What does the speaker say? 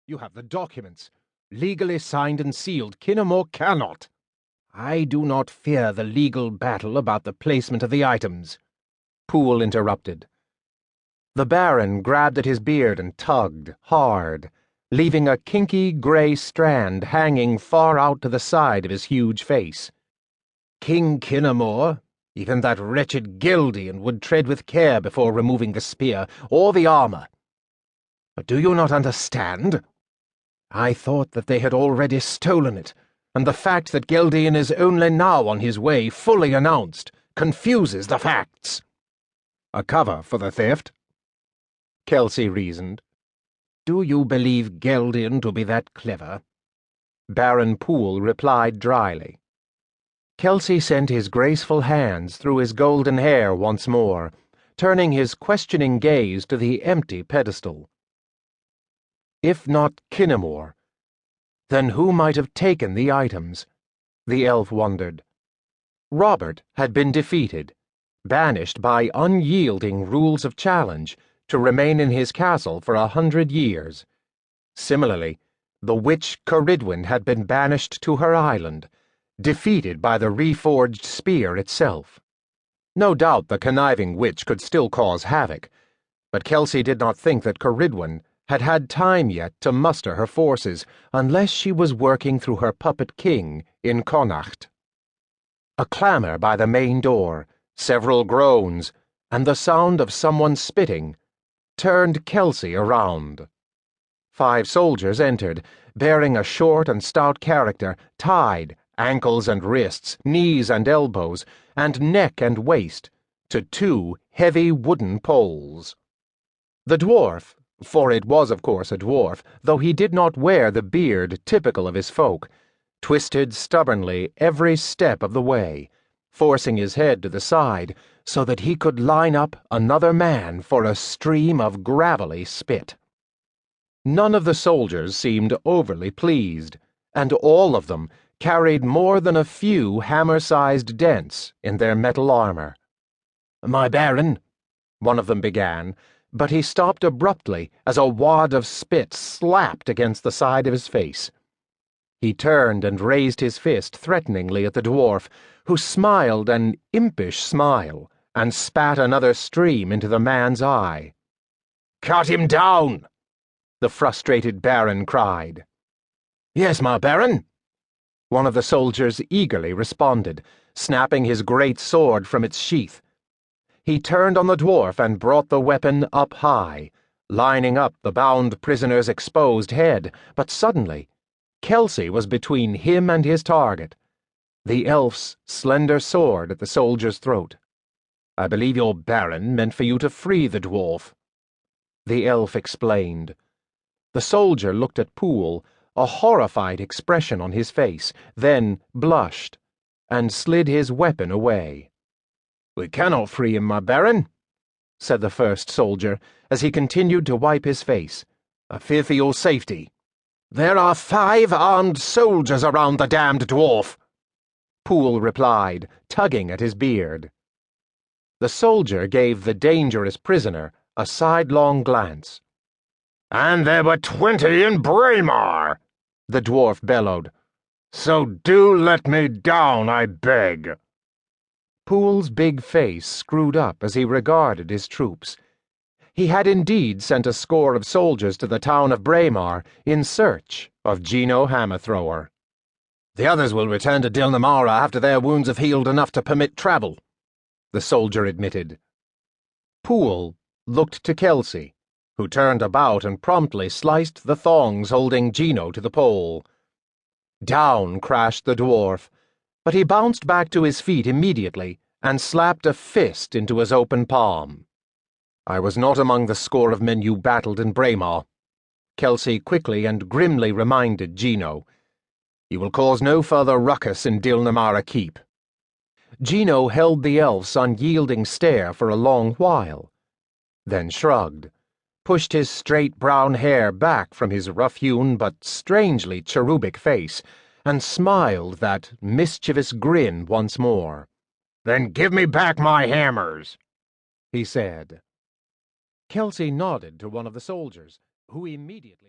You have the documents. Legally signed and sealed. Kinnamore cannot. I do not fear the legal battle about the placement of the items, Poole interrupted. The Baron grabbed at his beard and tugged hard, leaving a kinky grey strand hanging far out to the side of his huge face. King Kinnamore, even that wretched Geldian, would tread with care before removing the spear or the armor. But do you not understand? I thought that they had already stolen it, and the fact that Geldian is only now on his way, fully announced, confuses the facts. A cover for the theft? Kelsey reasoned. Do you believe Geldian to be that clever? Baron Poole replied dryly. Kelsey sent his graceful hands through his golden hair once more, turning his questioning gaze to the empty pedestal. If not Kinnamore, then who might have taken the items? The elf wondered. Robert had been defeated, banished by unyielding rules of challenge to remain in his castle for 100 years. Similarly, the witch Caridwen had been banished to her island, defeated by the reforged spear itself. No doubt the conniving witch could still cause havoc, but Kelsey did not think that Caridwen had had time yet to muster her forces unless she was working through her puppet king in Connacht. A clamor by the main door, several groans, and the sound of someone spitting turned Kelsey around. 5 soldiers entered, bearing a short and stout character, tied, ankles and wrists, knees and elbows, and neck and waist, to 2 heavy wooden poles. The dwarf, for it was of course a dwarf, though he did not wear the beard typical of his folk, twisted stubbornly every step of the way, forcing his head to the side so that he could line up another man for a stream of gravelly spit. None of the soldiers seemed overly pleased, and all of them carried more than a few hammer-sized dents in their metal armor. "My Baron," one of them began, but he stopped abruptly as a wad of spit slapped against the side of his face. He turned and raised his fist threateningly at the dwarf, who smiled an impish smile and spat another stream into the man's eye. "Cut him down!" the frustrated Baron cried. "Yes, my Baron," one of the soldiers eagerly responded, snapping his great sword from its sheath. He turned on the dwarf and brought the weapon up high, lining up the bound prisoner's exposed head, but suddenly Kelsey was between him and his target, the elf's slender sword at the soldier's throat. "I believe your Baron meant for you to free the dwarf," the elf explained. The soldier looked at Poole, a horrified expression on his face, then blushed, and slid his weapon away. "We cannot free him, my Baron," said the first soldier, as he continued to wipe his face. "I fear for your safety." "There are 5 armed soldiers around the damned dwarf," Poole replied, tugging at his beard. The soldier gave the dangerous prisoner a sidelong glance. "And there were 20 in Boehmer," the dwarf bellowed. "So do let me down, I beg." Poole's big face screwed up as he regarded his troops. He had indeed sent a score of soldiers to the town of Boehmer in search of Gino Hammerthrower. "The others will return to Dilnamara after their wounds have healed enough to permit travel," the soldier admitted. Poole looked to Kelsey, who turned about and promptly sliced the thongs holding Gino to the pole. Down crashed the dwarf, but he bounced back to his feet immediately and slapped a fist into his open palm. "I was not among the score of men you battled in Boehmer," Kelsey quickly and grimly reminded Gino. "You will cause no further ruckus in Dilnamara Keep." Gino held the elf's unyielding stare for a long while, then shrugged, pushed his straight brown hair back from his rough-hewn but strangely cherubic face, and smiled that mischievous grin once more. "Then give me back my hammers," he said. Kelsey nodded to one of the soldiers, who immediately